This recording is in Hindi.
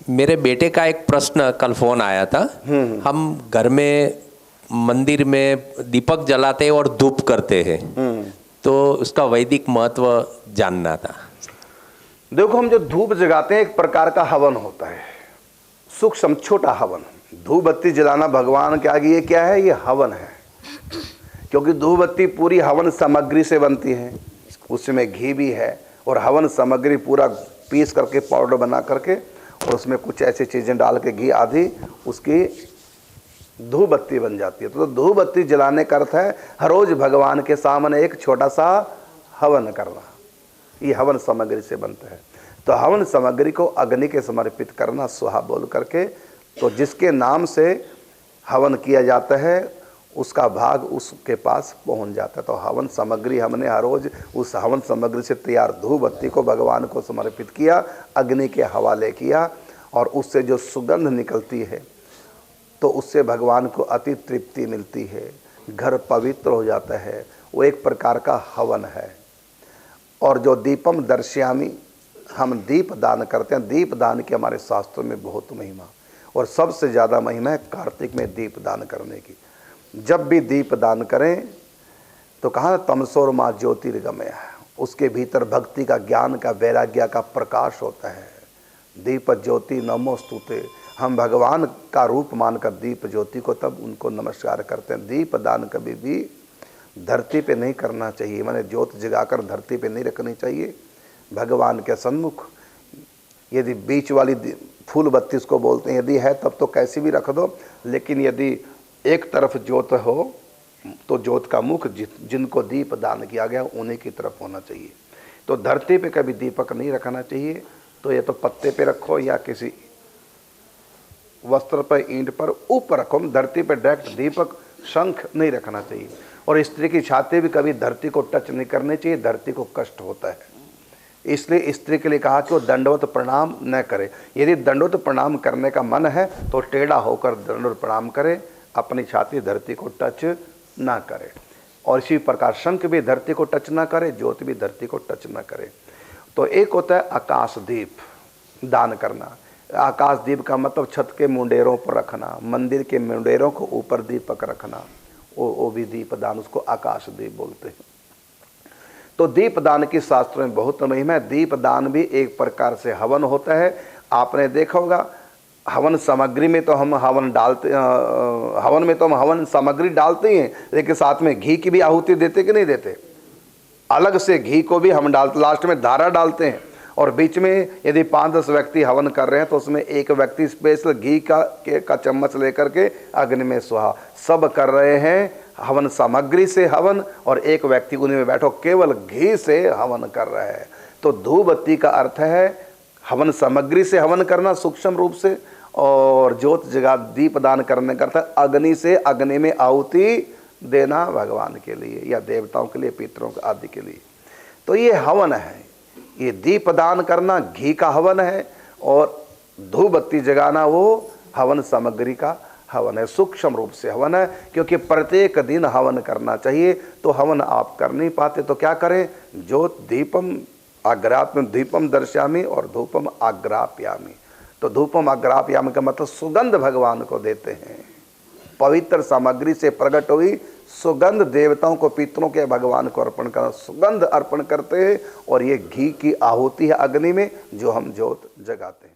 मेरे बेटे का एक प्रश्न कल फोन आया था। हम घर में मंदिर में दीपक जलाते और धूप करते हैं, तो उसका वैदिक महत्व जानना था। देखो, हम जो धूप जगाते हैं एक प्रकार का हवन होता है, सूक्ष्म छोटा हवन। धूप बत्ती जलाना भगवान के आगे ये क्या है? ये हवन है। क्योंकि धूप बत्ती पूरी हवन सामग्री से बनती है, उसमें घी भी है और हवन सामग्री पूरा पीस करके पाउडर बना करके और उसमें कुछ ऐसी चीज़ें डाल के घी आदि उसकी धूप बत्ती बन जाती है। तो धूप बत्ती जलाने का अर्थ है हर रोज भगवान के सामने एक छोटा सा हवन करना। ये हवन सामग्री से बनता है। तो हवन सामग्री को अग्नि के समर्पित करना स्वाहा बोल करके, तो जिसके नाम से हवन किया जाता है उसका भाग उसके पास पहुंच जाता है। तो हवन सामग्री हमने हर रोज उस हवन सामग्री से तैयार धूप बत्ती को भगवान को समर्पित किया, अग्नि के हवाले किया और उससे जो सुगंध निकलती है तो उससे भगवान को अति तृप्ति मिलती है, घर पवित्र हो जाता है। वो एक प्रकार का हवन है। और जो दीपम दर्श्यामी, हम दीप दान करते हैं, दीप दान की हमारे शास्त्रों में बहुत महिमा, और सबसे ज़्यादा महिमा है कार्तिक में दीप दान करने की। जब भी दीप दान करें तो कहा तमसोर माँ ज्योतिर्गमय, उसके भीतर भक्ति का, ज्ञान का, वैराग्य का प्रकाश होता है। दीप ज्योति नमोस्तुते, हम भगवान का रूप मानकर दीप ज्योति को तब उनको नमस्कार करते हैं। दीप दान कभी भी धरती पे नहीं करना चाहिए, माने ज्योत जगाकर धरती पे नहीं रखनी चाहिए। भगवान के सन्मुख यदि बीच वाली फूल बत्ती उसको बोलते हैं, यदि है तब तो कैसी भी रख दो, लेकिन यदि एक तरफ ज्योत हो तो ज्योत का मुख जिनको दीप दान किया गया उन्हीं की तरफ होना चाहिए। तो धरती पे कभी दीपक नहीं रखना चाहिए। तो ये तो पत्ते पे रखो या किसी वस्त्र पर, ईंट पर ऊपर रखो, धरती पे डायरेक्ट दीपक शंख नहीं रखना चाहिए। और स्त्री की छाती भी कभी धरती को टच नहीं करनी चाहिए, धरती को कष्ट होता है। इसलिए स्त्री के लिए कहा कि वो दंडवत प्रणाम न करे। यदि दंडवत प्रणाम करने का मन है तो टेढ़ा होकर दंडवत प्रणाम करे, अपनी छाती धरती को टच ना करे। और इसी प्रकार शंख भी धरती को टच ना करे, ज्योत भी धरती को टच ना करे। तो एक होता है आकाश दीप दान करना। आकाश दीप का मतलब छत के मुंडेरों पर रखना, मंदिर के मुंडेरों को ऊपर दीपक रखना, वो भी दीप दान, उसको आकाश दीप बोलते हैं। तो दीप दान की शास्त्रों में बहुत महिमा है। दीप दान भी एक प्रकार से हवन होता है। आपने देखा होगा हवन सामग्री में तो हम हवन डालते, हवन में तो हम हवन सामग्री डालते ही हैं, लेकिन साथ में घी की भी आहुति देते कि नहीं देते? अलग से घी को भी हम डालते, लास्ट में धारा डालते हैं। और बीच में यदि 5-10 व्यक्ति हवन कर रहे हैं तो उसमें एक व्यक्ति स्पेशल घी का चम्मच लेकर के अग्नि में स्वाहा, सब कर रहे हैं हवन सामग्री से हवन, और एक व्यक्ति उन्हीं में बैठो केवल घी से हवन कर रहा है। तो धूप बत्ती का अर्थ है हवन सामग्री से हवन करना सूक्ष्म रूप से, और ज्योत जगा दीप दान करने का अर्थ अग्नि से, अग्नि में आहुति देना भगवान के लिए या देवताओं के लिए, पितरों आदि के लिए। तो ये हवन है। ये दीप दान करना घी का हवन है, और धूप बत्ती जगाना वो हवन सामग्री का हवन है, सूक्ष्म रूप से हवन है। क्योंकि प्रत्येक दिन हवन करना चाहिए। तो हवन आप कर नहीं पाते तो क्या करें? ज्योत दीपम आग्राप्यम, दीपम दर्श्यामी और धूपम आग्राप्यामी। तो धूपम आग्राप्यामी का मतलब सुगंध भगवान को देते हैं। पवित्र सामग्री से प्रकट हुई सुगंध देवताओं को, पितरों के, भगवान को अर्पण करना, सुगंध अर्पण करते हैं। और ये घी की आहुति है अग्नि में जो हम ज्योत जगाते हैं।